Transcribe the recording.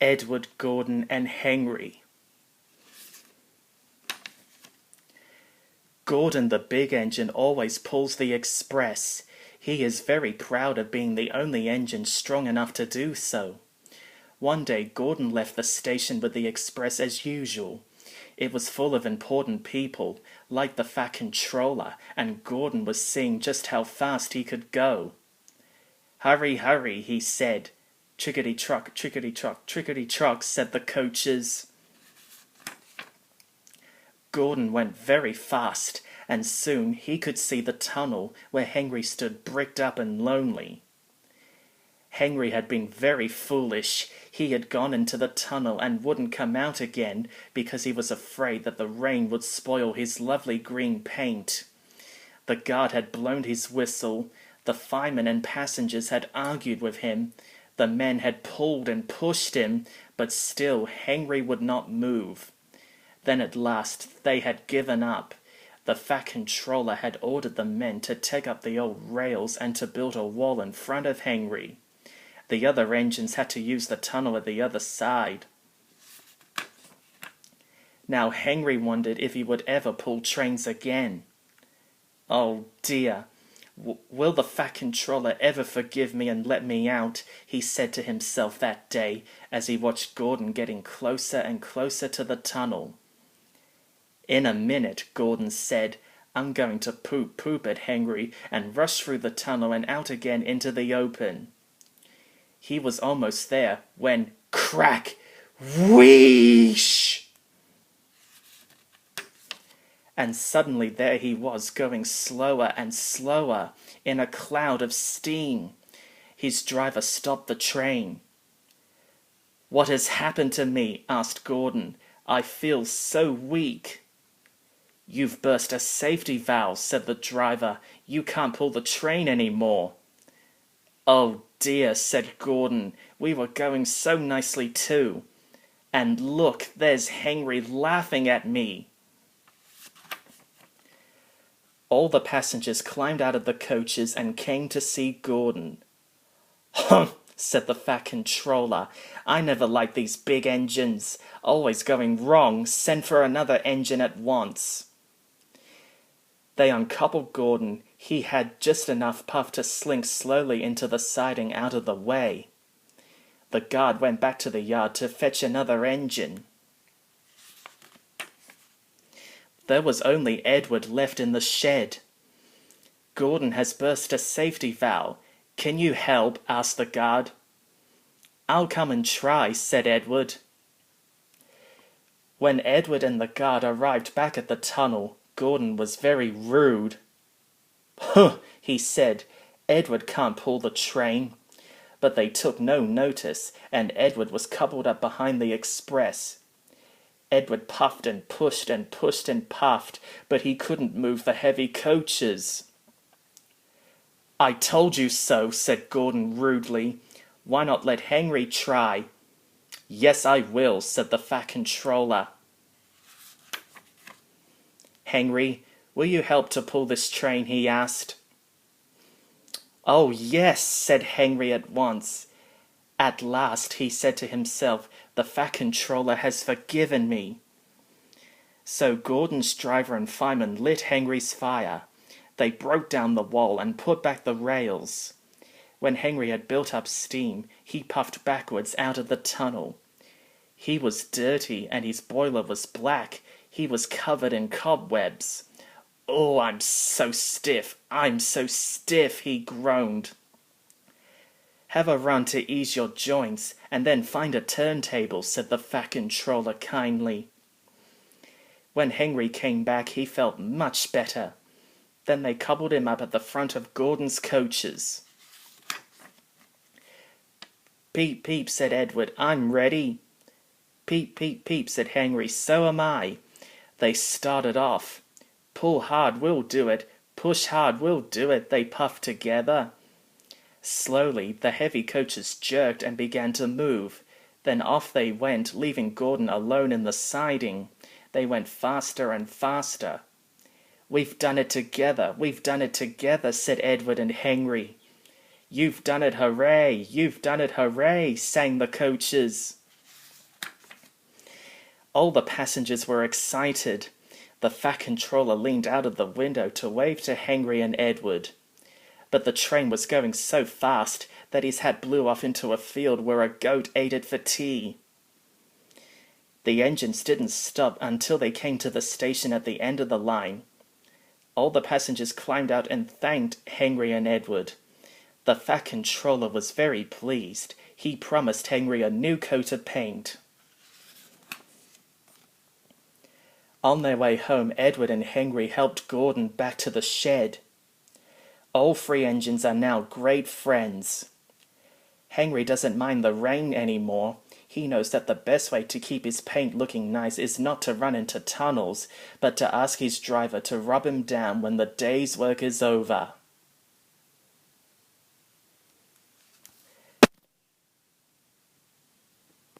Edward, Gordon, and Henry. Gordon, the big engine, always pulls the express. He is very proud of being the only engine strong enough to do so. One day, Gordon left the station with the express as usual. It was full of important people, like the Fat Controller, and Gordon was seeing just how fast he could go. "Hurry, hurry," he said. "Trickety-truck, trickety-truck, trickety-truck," said the coaches. Gordon went very fast, and soon he could see the tunnel where Henry stood bricked up and lonely. Henry had been very foolish. He had gone into the tunnel and wouldn't come out again because he was afraid that the rain would spoil his lovely green paint. The guard had blown his whistle. The firemen and passengers had argued with him. The men had pulled and pushed him, but still Henry would not move. Then at last they had given up. The Fat Controller had ordered the men to take up the old rails and to build a wall in front of Henry. The other engines had to use the tunnel at the other side. Now Henry wondered if he would ever pull trains again. "Oh dear, will the Fat Controller ever forgive me and let me out?" he said to himself that day as he watched Gordon getting closer and closer to the tunnel. "In a minute," Gordon said, "I'm going to poop at Henry and rush through the tunnel and out again into the open." He was almost there when, crack! Wheesh! And suddenly there he was, going slower and slower in a cloud of steam. His driver stopped the train. "What has happened to me?" asked Gordon. "I feel so weak." "You've burst a safety valve," said the driver. "You can't pull the train anymore." "Oh dear," said Gordon. "We were going so nicely too. And look, there's Henry laughing at me." All the passengers climbed out of the coaches and came to see Gordon. "Humph," said the Fat Controller. "I never liked these big engines. Always going wrong. Send for another engine at once." They uncoupled Gordon. He had just enough puff to slink slowly into the siding out of the way. The guard went back to the yard to fetch another engine. There was only Edward left in the shed. "Gordon has burst a safety valve. Can you help?" asked the guard. "I'll come and try," said Edward. When Edward and the guard arrived back at the tunnel, Gordon was very rude. "Huh," he said, "Edward can't pull the train." But they took no notice, and Edward was coupled up behind the express. Edward puffed and pushed and pushed and puffed, but he couldn't move the heavy coaches. "I told you so," said Gordon rudely. "Why not let Henry try?" "Yes, I will," said the Fat Controller. "Henry, will you help to pull this train?" he asked. "Oh, yes," said Henry at once. At last, he said to himself, "the Fat Controller has forgiven me." So Gordon's driver and fireman lit Henry's fire. They broke down the wall and put back the rails. When Henry had built up steam, he puffed backwards out of the tunnel. He was dirty and his boiler was black. He was covered in cobwebs. "Oh, I'm so stiff, I'm so stiff," he groaned. "Have a run to ease your joints, and then find a turntable," said the Fat Controller kindly. When Henry came back, he felt much better. Then they coupled him up at the front of Gordon's coaches. "Peep, peep," said Edward, "I'm ready." "Peep, peep, peep," said Henry, "so am I." They started off. "Pull hard, we'll do it. Push hard, we'll do it," they puffed together. Slowly, the heavy coaches jerked and began to move. Then off they went, leaving Gordon alone in the siding. They went faster and faster. "We've done it together, we've done it together," said Edward and Henry. "You've done it, hooray! You've done it, hooray!" sang the coaches. All the passengers were excited. The Fat Controller leaned out of the window to wave to Henry and Edward. But the train was going so fast that his hat blew off into a field where a goat ate it for tea. The engines didn't stop until they came to the station at the end of the line. All the passengers climbed out and thanked Henry and Edward. The Fat Controller was very pleased. He promised Henry a new coat of paint. On their way home, Edward and Henry helped Gordon back to the shed. All three engines are now great friends. Henry doesn't mind the rain anymore. He knows that the best way to keep his paint looking nice is not to run into tunnels, but to ask his driver to rub him down when the day's work is over.